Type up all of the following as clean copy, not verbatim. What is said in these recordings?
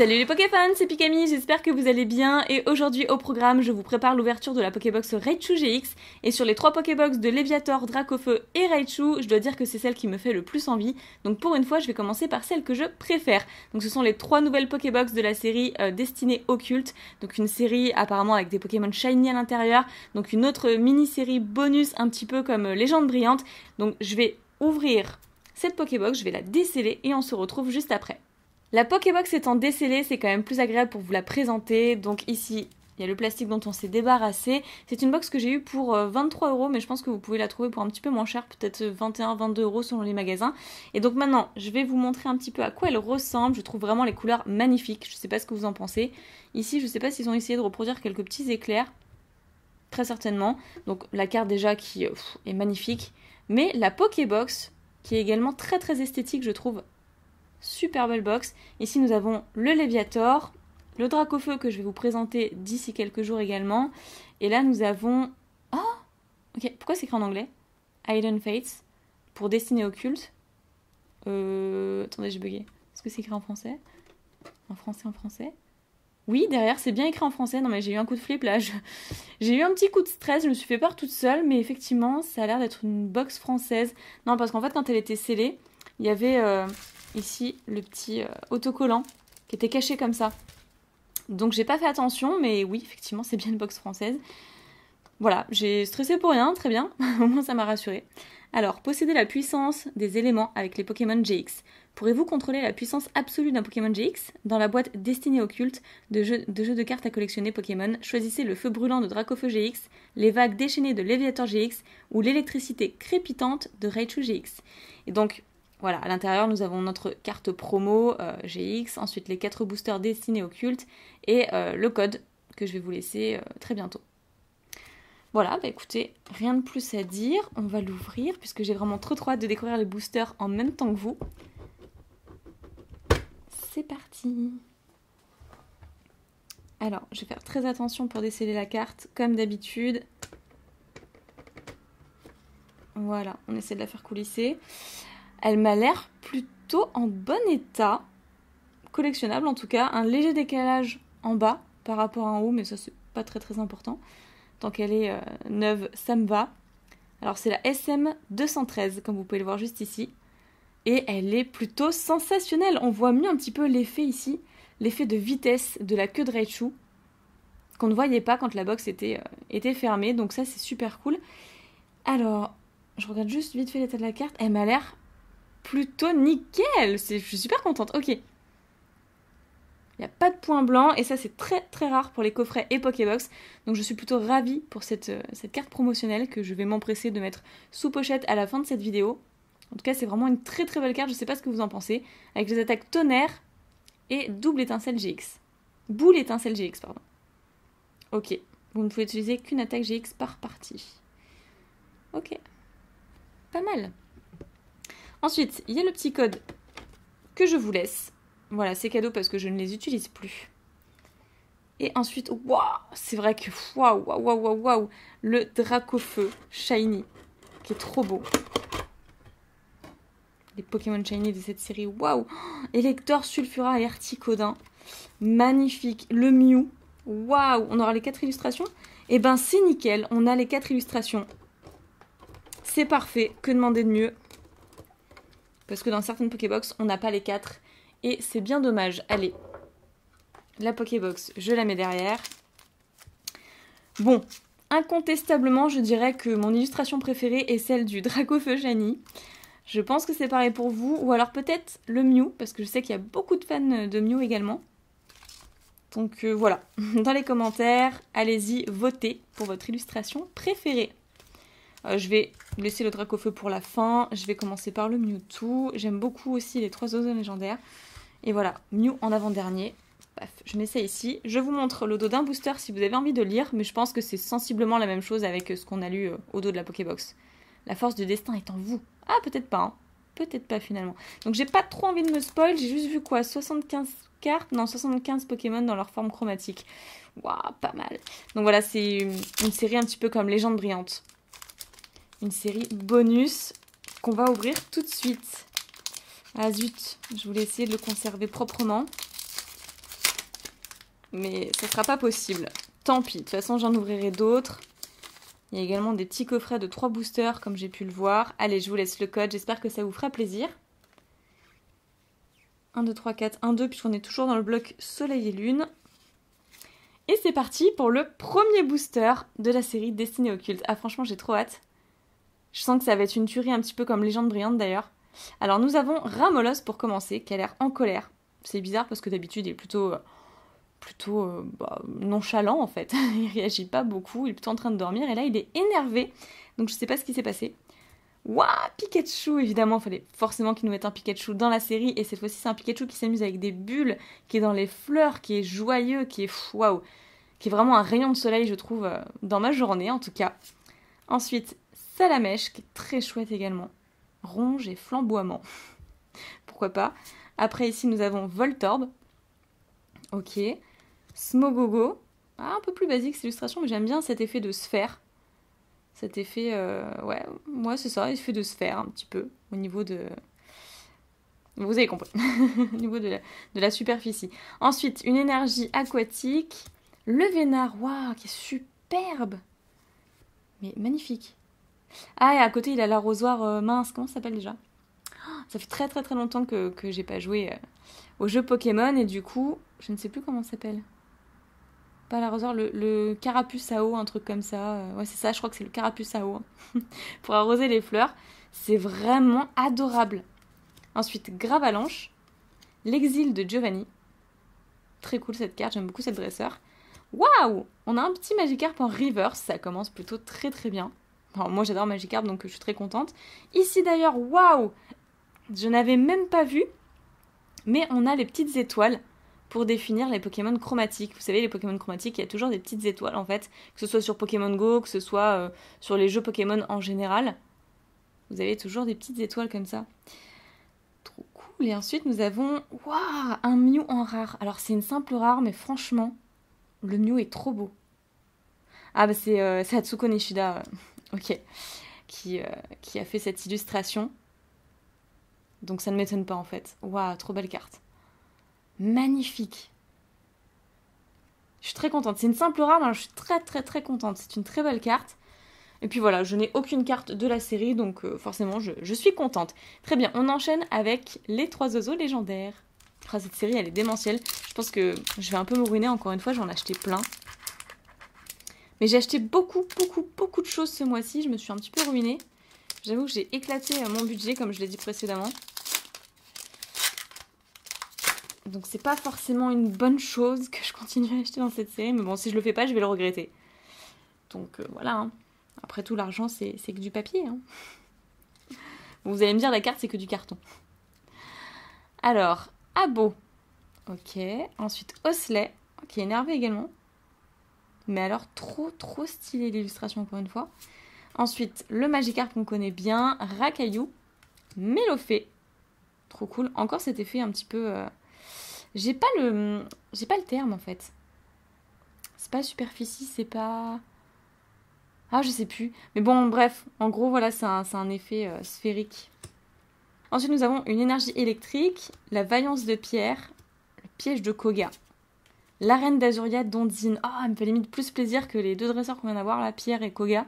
Salut les Pokéfans, c'est Pikami, j'espère que vous allez bien et aujourd'hui au programme je vous prépare l'ouverture de la Pokébox Raichu GX et sur les 3 Pokébox de Léviator, Dracofeu et Raichu, je dois dire que c'est celle qui me fait le plus envie, donc pour une fois je vais commencer par celle que je préfère. Donc ce sont les 3 nouvelles Pokébox de la série Destinée Occulte, donc une série apparemment avec des Pokémon Shiny à l'intérieur, donc une autre mini-série bonus un petit peu comme Légende Brillante, donc je vais ouvrir cette Pokébox, je vais la déceler et on se retrouve juste après. La Pokébox étant décellée, c'est quand même plus agréable pour vous la présenter. Donc ici, il y a le plastique dont on s'est débarrassé. C'est une box que j'ai eue pour 23 €, mais je pense que vous pouvez la trouver pour un petit peu moins cher, peut-être 21-22 € selon les magasins. Et donc maintenant, je vais vous montrer un petit peu à quoi elle ressemble. Je trouve vraiment les couleurs magnifiques. Je ne sais pas ce que vous en pensez. Ici, je ne sais pas s'ils ont essayé de reproduire quelques petits éclairs. Très certainement. Donc la carte déjà qui est magnifique. Mais la Pokébox, qui est également très très esthétique, je trouve. Super belle box. Ici nous avons le Léviator, le Dracofeu que je vais vous présenter d'ici quelques jours également. Et là nous avons... Oh ok, pourquoi c'est écrit en anglais? Hidden Fates, pour Destinée Occulte. Attendez, j'ai bugué. Est-ce que c'est écrit en français? En français. Oui, derrière c'est bien écrit en français. Non mais j'ai eu un coup de flip là. J'ai eu un petit coup de stress, je me suis fait peur toute seule. Mais effectivement, ça a l'air d'être une box française. Non, parce qu'en fait quand elle était scellée, il y avait... ici, le petit autocollant qui était caché comme ça. Donc j'ai pas fait attention, mais oui, effectivement, c'est bien une box française. Voilà, j'ai stressé pour rien, très bien. Au moins, ça m'a rassurée. Alors, posséder la puissance des éléments avec les Pokémon GX. Pourrez-vous contrôler la puissance absolue d'un Pokémon GX? Dans la boîte Destinée Occulte de jeux de cartes à collectionner Pokémon, choisissez le feu brûlant de Dracofeu GX, les vagues déchaînées de Léviator GX ou l'électricité crépitante de Raichu GX. Et donc, voilà, à l'intérieur, nous avons notre carte promo GX, ensuite les 4 boosters Destinée Occulte et le code que je vais vous laisser très bientôt. Voilà, bah écoutez, rien de plus à dire. On va l'ouvrir puisque j'ai vraiment trop hâte de découvrir les boosters en même temps que vous. C'est parti! Alors, je vais faire très attention pour déceler la carte, comme d'habitude. Voilà, on essaie de la faire coulisser. Elle m'a l'air plutôt en bon état, collectionnable en tout cas, un léger décalage en bas par rapport à en haut, mais ça c'est pas très très important. Tant qu'elle est neuve, ça me va. Alors c'est la SM213, comme vous pouvez le voir juste ici, et elle est plutôt sensationnelle. On voit mieux un petit peu l'effet ici, l'effet de vitesse de la queue de Raichu, qu'on ne voyait pas quand la box était fermée, donc ça c'est super cool. Alors, je regarde juste vite fait l'état de la carte, elle m'a l'air plutôt nickel, je suis super contente, ok. Il n'y a pas de point blanc, et ça c'est très très rare pour les coffrets et Pokébox, donc je suis plutôt ravie pour cette carte promotionnelle que je vais m'empresser de mettre sous pochette à la fin de cette vidéo. En tout cas c'est vraiment une très très belle carte, je sais pas ce que vous en pensez, avec les attaques tonnerre et double étincelle GX. Boule étincelle GX, pardon. Ok, vous ne pouvez utiliser qu'une attaque GX par partie. Ok, pas mal. Ensuite, il y a le petit code que je vous laisse. Voilà, c'est cadeau parce que je ne les utilise plus. Et ensuite, waouh, c'est vrai que waouh, le Dracofeu Shiny, qui est trop beau. Les Pokémon Shiny de cette série, waouh. Elector, Sulfura et Articodin, magnifique. Le Mew, waouh, on aura les 4 illustrations. Et ben c'est nickel, on a les 4 illustrations. C'est parfait, que demander de mieux? Parce que dans certaines Pokébox, on n'a pas les 4. Et c'est bien dommage. Allez, la Pokébox, je la mets derrière. Bon, incontestablement, je dirais que mon illustration préférée est celle du Dracofeu Shiny. Je pense que c'est pareil pour vous. Ou alors peut-être le Mew, parce que je sais qu'il y a beaucoup de fans de Mew également. Donc voilà, dans les commentaires, allez-y, votez pour votre illustration préférée. Je vais laisser le Dracofeu pour la fin. Je vais commencer par le Mewtwo. J'aime beaucoup aussi les 3 oiseaux légendaires. Et voilà, Mew en avant-dernier. Bref, je mets ça ici. Je vous montre le dos d'un booster si vous avez envie de lire. Mais je pense que c'est sensiblement la même chose avec ce qu'on a lu au dos de la Pokébox. La force du destin est en vous. Ah, peut-être pas, hein. Peut-être pas finalement. Donc j'ai pas trop envie de me spoil. J'ai juste vu quoi, 75 cartes? Non, 75 Pokémon dans leur forme chromatique. Waouh, pas mal. Donc voilà, c'est une série un petit peu comme Légende Brillante. Une série bonus qu'on va ouvrir tout de suite. Ah zut, je voulais essayer de le conserver proprement. mais ça sera pas possible. Tant pis, de toute façon j'en ouvrirai d'autres. Il y a également des petits coffrets de 3 boosters comme j'ai pu le voir. Allez, je vous laisse le code, j'espère que ça vous fera plaisir. 1, 2, 3, 4, 1, 2, puisqu'on est toujours dans le bloc Soleil et Lune. Et c'est parti pour le premier booster de la série Destinée Occulte. Ah franchement j'ai trop hâte. Je sens que ça va être une tuerie un petit peu comme Légende Brillante d'ailleurs. Alors nous avons Ramolos pour commencer, qui a l'air en colère. C'est bizarre parce que d'habitude il est plutôt nonchalant en fait. Il réagit pas beaucoup, il est plutôt en train de dormir et là il est énervé. Donc je sais pas ce qui s'est passé. Waouh, Pikachu, évidemment, il fallait forcément qu'il nous mette un Pikachu dans la série. Et cette fois-ci, c'est un Pikachu qui s'amuse avec des bulles, qui est dans les fleurs, qui est joyeux, qui est waouh, qui est vraiment un rayon de soleil, je trouve, dans ma journée en tout cas. Ensuite, Salamèche, qui est très chouette également. Ronge et flamboiement. Pourquoi pas. Après, ici, nous avons Voltorb. Ok. Smogogo. Ah, un peu plus basique cette illustration, mais j'aime bien cet effet de sphère. Cet effet, ouais, moi c'est ça, effet de sphère un petit peu, au niveau de... Vous avez compris, au niveau de la superficie. Ensuite, une énergie aquatique, le Vénard, waouh, qui est superbe. Mais magnifique. Ah, et à côté, il a l'arrosoir mince, comment ça s'appelle déjà? Ça fait très très très longtemps que j'ai pas joué au jeu Pokémon, et du coup, je ne sais plus comment ça s'appelle. Pas l'arrosoir, le carapuce à eau, un truc comme ça. Ouais, c'est ça, je crois que c'est le carapuce à eau. Pour arroser les fleurs. C'est vraiment adorable. Ensuite, Gravalanche. L'exil de Giovanni. Très cool cette carte, j'aime beaucoup cette dresseur. Waouh! On a un petit Magikarp en reverse, ça commence plutôt très très bien. Alors, moi j'adore Magikarp, donc je suis très contente. Ici d'ailleurs, waouh! Je n'avais même pas vu, mais on a les petites étoiles pour définir les Pokémon chromatiques. Vous savez, les Pokémon chromatiques, il y a toujours des petites étoiles en fait, que ce soit sur Pokémon Go, que ce soit sur les jeux Pokémon en général. Vous avez toujours des petites étoiles comme ça. Trop cool. Et ensuite, nous avons un Mew en rare. Alors, c'est une simple rare, mais franchement, le Mew est trop beau. Ah, bah c'est Atsuko Nishida, ok, qui a fait cette illustration. Donc, ça ne m'étonne pas en fait. Waouh, trop belle carte. Magnifique. Je suis très contente. C'est une simple rare, mais je suis très très très contente. C'est une très belle carte. Et puis voilà, je n'ai aucune carte de la série, donc forcément je suis contente. Très bien, on enchaîne avec les 3 oiseaux légendaires. Ah, cette série, elle est démentielle. Je pense que je vais un peu me ruiner encore une fois, j'en ai acheté plein. Mais j'ai acheté beaucoup de choses ce mois-ci, je me suis un petit peu ruinée. J'avoue que j'ai éclaté mon budget, comme je l'ai dit précédemment. Donc c'est pas forcément une bonne chose que je continue à acheter dans cette série, mais bon, si je le fais pas, je vais le regretter. Donc voilà, hein. Après tout, l'argent, c'est que du papier. Hein. Bon, vous allez me dire, la carte, c'est que du carton. Alors, Abo. Ok. Ensuite, Osley, qui est énervé également. Mais alors, trop stylé l'illustration, encore une fois. Ensuite, le Magikarp qu'on connaît bien. Rakaillou. Mélofée. Trop cool. Encore cet effet un petit peu... J'ai pas le terme, en fait. C'est pas superficie, c'est pas... Ah, je sais plus. Mais bon, bref. En gros, voilà, c'est un effet sphérique. Ensuite, nous avons une énergie électrique, la vaillance de pierre, le piège de Koga, l'arène d'Azuria d'Ondine. Ah, elle me fait limite plus plaisir que les 2 dresseurs qu'on vient d'avoir, là, Pierre et Koga.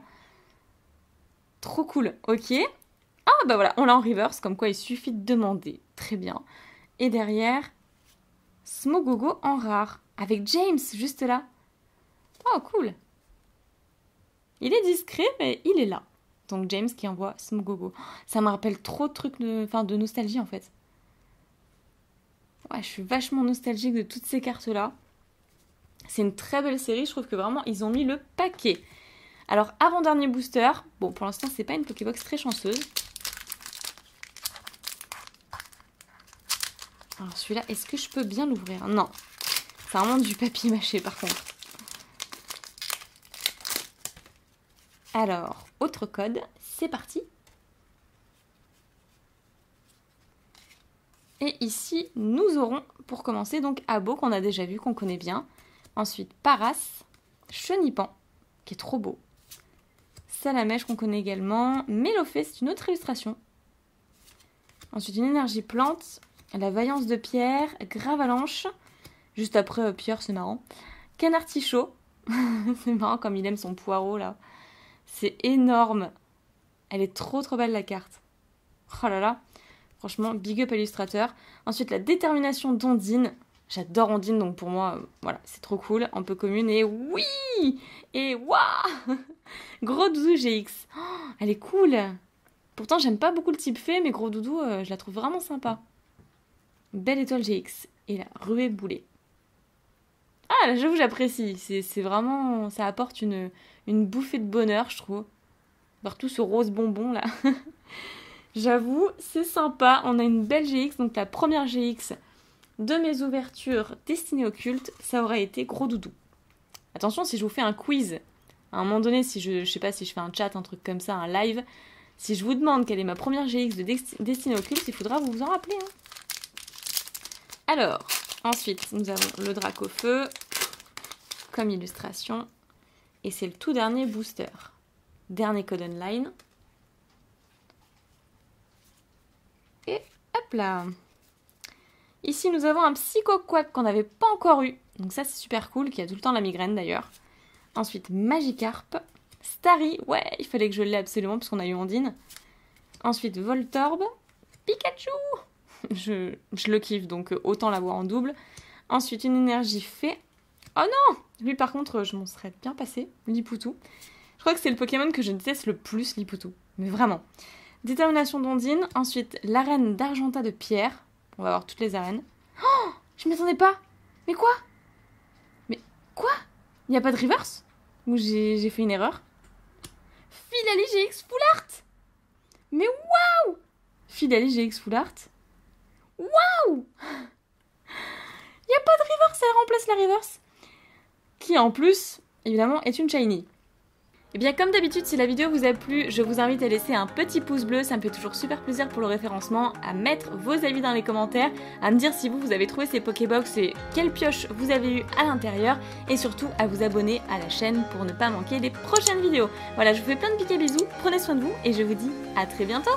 Trop cool. Ok. Ah, bah voilà, on l'a en reverse, comme quoi il suffit de demander. Très bien. Et derrière, Smogogo en rare, avec James, juste là. Oh, cool. Il est discret, mais il est là. Donc James qui envoie Smogogo. Ça me rappelle trop de trucs de nostalgie en fait. Ouais, je suis vachement nostalgique de toutes ces cartes-là. C'est une très belle série, je trouve que vraiment ils ont mis le paquet. Alors avant-dernier booster, bon pour l'instant c'est pas une Pokébox très chanceuse. Alors celui-là, est-ce que je peux bien l'ouvrir? Non, c'est vraiment du papier mâché par contre. Alors, autre code, c'est parti. Et ici, nous aurons, pour commencer, donc Abo, qu'on a déjà vu, qu'on connaît bien. Ensuite, Paras, Chenipan, qui est trop beau. Salamèche, qu'on connaît également. Mélofée, c'est une autre illustration. Ensuite, une énergie plante, la vaillance de pierre, Gravalanche, Juste après, Pierre, c'est marrant. Ken Artichaut. C'est marrant comme il aime son poireau, là. C'est énorme. Elle est trop belle, la carte. Oh là là. Franchement, big up à l'illustrateur. Ensuite, la détermination d'Ondine. J'adore Ondine, donc pour moi, voilà, c'est trop cool. Un peu commune. Et oui! Et waouh! Gros Doudou GX. Oh, elle est cool. Pourtant, j'aime pas beaucoup le type fée, mais Gros Doudou, je la trouve vraiment sympa. Belle étoile GX. Et la ruée boulet. Ah, là, j'avoue, j'apprécie. C'est vraiment... Ça apporte une bouffée de bonheur, je trouve. Partout ce rose bonbon, là. J'avoue, c'est sympa. On a une belle GX, donc la première GX de mes ouvertures destinées au culte, ça aurait été Gros Doudou. Attention, si je vous fais un quiz, à un moment donné, si je sais pas si je fais un chat, un truc comme ça, un live, si je vous demande quelle est ma première GX de destinée au culte, il faudra vous en rappeler. Hein. Alors, ensuite, nous avons le Dracofeu comme illustration. Et c'est le tout dernier booster. Dernier code online. Et hop là. Ici, nous avons un Psycho-Quack qu'on n'avait pas encore eu. Donc ça, c'est super cool, qui a tout le temps la migraine d'ailleurs. Ensuite, Magikarp. Starry, ouais, il fallait que je l'ai absolument parce qu'on a eu Ondine. Ensuite, Voltorb. Pikachu. Je le kiffe, donc autant l'avoir en double. Ensuite, une énergie fée. Oh non! Lui, par contre, je m'en serais bien passé. Lipoutou. Je crois que c'est le Pokémon que je déteste le plus, Lipoutou. Mais vraiment. Détermination d'Ondine. Ensuite, l'arène d'Argenta de Pierre. On va avoir toutes les arènes. Oh! Je m'y attendais pas! Mais quoi? Mais quoi? Il n'y a pas de reverse? Ou j'ai fait une erreur? Philalie GX Full Art! Mais waouh! Philalie GX Full Art? Waouh! Il n'y a pas de reverse, elle remplace la reverse. Qui en plus, évidemment, est une shiny. Et bien comme d'habitude, si la vidéo vous a plu, je vous invite à laisser un petit pouce bleu, ça me fait toujours super plaisir pour le référencement, à mettre vos avis dans les commentaires, à me dire si vous avez trouvé ces Pokébox et quelle pioche vous avez eu à l'intérieur, et surtout à vous abonner à la chaîne pour ne pas manquer les prochaines vidéos. Voilà, je vous fais plein de piquets bisous, prenez soin de vous, et je vous dis à très bientôt.